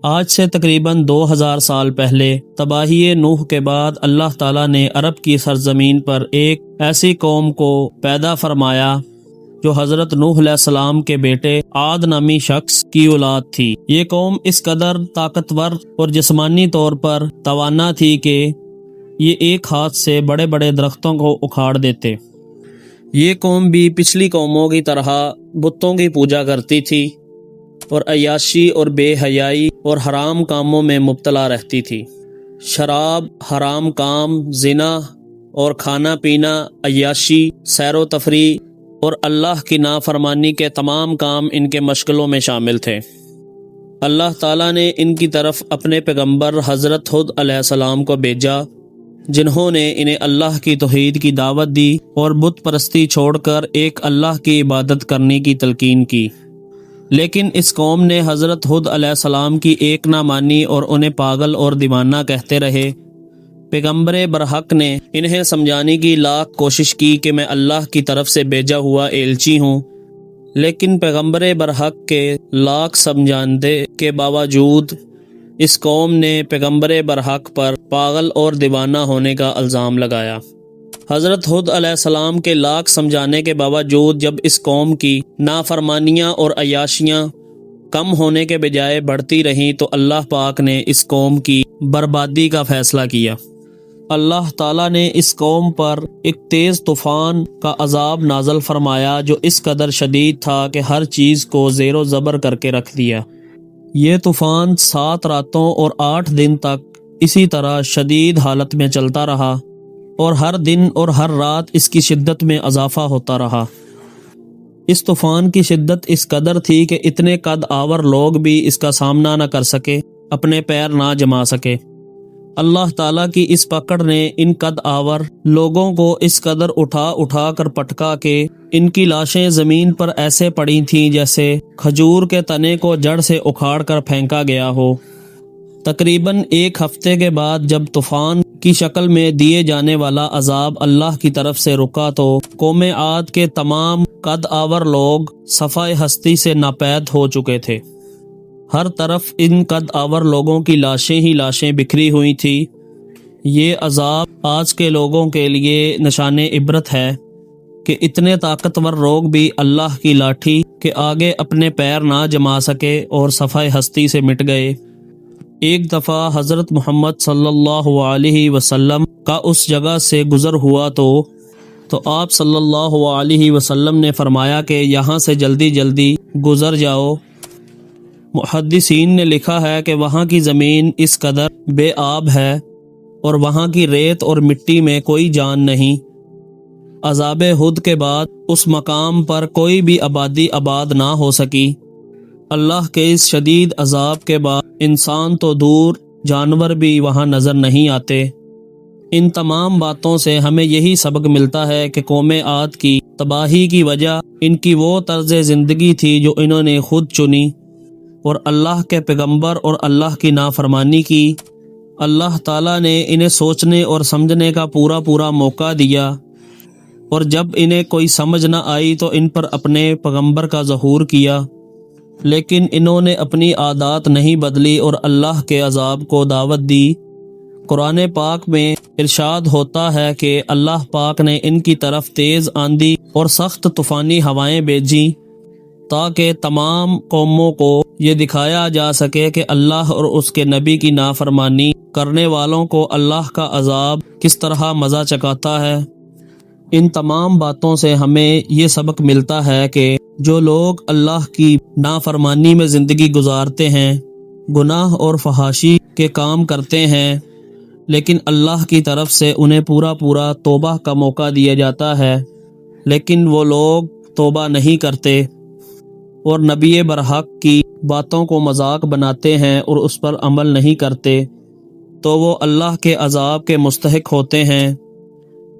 آج سے تقریباً 2000 سال پہلے تباہی نوح کے بعد اللہ تعالیٰ نے عرب کی سرزمین پر ایک ایسی قوم کو پیدا فرمایا جو حضرت نوح علیہ السلام کے بیٹے عاد نامی شخص کی اولاد تھی۔ یہ قوم اس قدر طاقتور اور جسمانی طور پر توانا تھی کہ یہ ایک ہاتھ سے بڑے بڑے درختوں کو اکھاڑ دیتے۔ یہ قوم بھی پچھلی قوموں کی طرح بتوں کی پوجا کرتی تھی اور عیاشی اور بے حیائی اور حرام کاموں میں مبتلا رہتی تھی۔ شراب، حرام کام، زنا اور کھانا پینا، عیاشی، سیر و تفریح اور اللہ کی نافرمانی کے تمام کام ان کے مشغلوں میں شامل تھے۔ اللہ تعالیٰ نے ان کی طرف اپنے پیغمبر حضرت ہود علیہ السلام کو بھیجا، جنہوں نے انہیں اللہ کی توحید کی دعوت دی اور بت پرستی چھوڑ کر ایک اللہ کی عبادت کرنے کی تلقین کی۔ لیکن اس قوم نے حضرت ہود علیہ السلام کی ایک نہ مانی اور انہیں پاگل اور دیوانہ کہتے رہے۔ پیغمبر برحق نے انہیں سمجھانے کی لاکھ کوشش کی کہ میں اللہ کی طرف سے بھیجا ہوا ایلچی ہوں، لیکن پیغمبر برحق کے لاکھ سمجھانے کے باوجود اس قوم نے پیغمبر برحق پر پاگل اور دیوانہ ہونے کا الزام لگایا۔ حضرت ہود علیہ السلام کے لاکھ سمجھانے کے باوجود جب اس قوم کی نافرمانیاں اور عیاشیاں کم ہونے کے بجائے بڑھتی رہیں تو اللہ پاک نے اس قوم کی بربادی کا فیصلہ کیا۔ اللہ تعالیٰ نے اس قوم پر ایک تیز طوفان کا عذاب نازل فرمایا جو اس قدر شدید تھا کہ ہر چیز کو زیر و زبر کر کے رکھ دیا۔ یہ طوفان 7 راتوں اور 8 دن تک اسی طرح شدید حالت میں چلتا رہا اور ہر دن اور ہر رات اس کی شدت میں اضافہ ہوتا رہا۔ اس طوفان کی شدت اس قدر تھی کہ اتنے قد آور لوگ بھی اس کا سامنا نہ کر سکے، اپنے پیر نہ جما سکے۔ اللہ تعالیٰ کی اس پکڑ نے ان قد آور لوگوں کو اس قدر اٹھا کر پٹکا کہ ان کی لاشیں زمین پر ایسے پڑی تھیں جیسے کھجور کے تنے کو جڑ سے اکھاڑ کر پھینکا گیا ہو۔ تقریباً 1 ہفتے کے بعد جب طوفان کی شکل میں دیے جانے والا عذاب اللہ کی طرف سے رکا تو قوم عاد کے تمام قد آور لوگ صفحہ ہستی سے ناپید ہو چکے تھے۔ ہر طرف ان قد آور لوگوں کی لاشیں ہی لاشیں بکھری ہوئی تھی۔ یہ عذاب آج کے لوگوں کے لیے نشان عبرت ہے کہ اتنے طاقتور لوگ بھی اللہ کی لاٹھی کے آگے اپنے پیر نہ جما سکے اور صفحہ ہستی سے مٹ گئے۔ ایک دفعہ حضرت محمد صلی اللہ علیہ وسلم کا اس جگہ سے گزر ہوا تو آپ صلی اللہ علیہ وسلم نے فرمایا کہ یہاں سے جلدی جلدی گزر جاؤ۔ محدثین نے لکھا ہے کہ وہاں کی زمین اس قدر بے آب ہے اور وہاں کی ریت اور مٹی میں کوئی جان نہیں۔ عذاب ہود کے بعد اس مقام پر کوئی بھی آبادی آباد نہ ہو سکی۔ اللہ کے اس شدید عذاب کے بعد انسان تو دور جانور بھی وہاں نظر نہیں آتے۔ ان تمام باتوں سے ہمیں یہی سبق ملتا ہے کہ قوم عاد کی تباہی کی وجہ ان کی وہ طرز زندگی تھی جو انہوں نے خود چنی اور اللہ کے پیغمبر اور اللہ کی نافرمانی کی۔ اللہ تعالیٰ نے انہیں سوچنے اور سمجھنے کا پورا موقع دیا اور جب انہیں کوئی سمجھ نہ آئی تو ان پر اپنے پیغمبر کا ظہور کیا، لیکن انہوں نے اپنی عادات نہیں بدلی اور اللہ کے عذاب کو دعوت دی۔ قرآن پاک میں ارشاد ہوتا ہے کہ اللہ پاک نے ان کی طرف تیز آندھی اور سخت طوفانی ہوائیں بھیجی تاکہ تمام قوموں کو یہ دکھایا جا سکے کہ اللہ اور اس کے نبی کی نافرمانی کرنے والوں کو اللہ کا عذاب کس طرح مزہ چکاتا ہے۔ ان تمام باتوں سے ہمیں یہ سبق ملتا ہے کہ جو لوگ اللہ کی نافرمانی میں زندگی گزارتے ہیں، گناہ اور فحاشی کے کام کرتے ہیں، لیکن اللہ کی طرف سے انہیں پورا توبہ کا موقع دیا جاتا ہے، لیکن وہ لوگ توبہ نہیں کرتے اور نبی برحق کی باتوں کو مذاق بناتے ہیں اور اس پر عمل نہیں کرتے، تو وہ اللہ کے عذاب کے مستحق ہوتے ہیں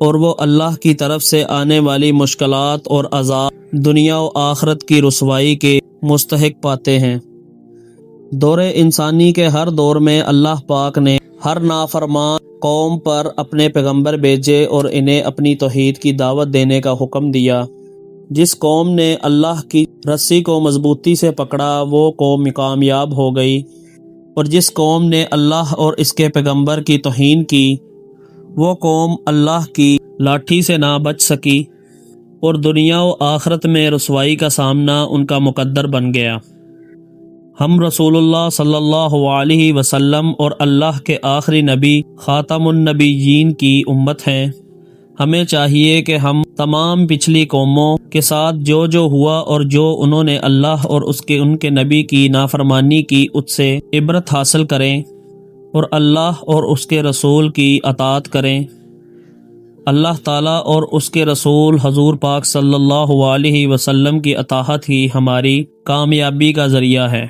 اور وہ اللہ کی طرف سے آنے والی مشکلات اور عذاب دنیا و آخرت کی رسوائی کے مستحق پاتے ہیں۔ دور انسانی کے ہر دور میں اللہ پاک نے ہر نافرمان قوم پر اپنے پیغمبر بھیجے اور انہیں اپنی توحید کی دعوت دینے کا حکم دیا۔ جس قوم نے اللہ کی رسی کو مضبوطی سے پکڑا وہ قوم کامیاب ہو گئی، اور جس قوم نے اللہ اور اس کے پیغمبر کی توہین کی وہ قوم اللہ کی لاٹھی سے نہ بچ سکی اور دنیا و آخرت میں رسوائی کا سامنا ان کا مقدر بن گیا۔ ہم رسول اللہ صلی اللہ علیہ وسلم اور اللہ کے آخری نبی خاتم النبیین کی امت ہیں۔ ہمیں چاہیے کہ ہم تمام پچھلی قوموں کے ساتھ جو ہوا اور جو انہوں نے اللہ اور ان کے نبی کی نافرمانی کی اس سے عبرت حاصل کریں اور اللہ اور اس کے رسول کی اطاعت کریں۔ اللہ تعالیٰ اور اس کے رسول حضور پاک صلی اللہ علیہ وسلم کی اطاعت ہی ہماری کامیابی کا ذریعہ ہے۔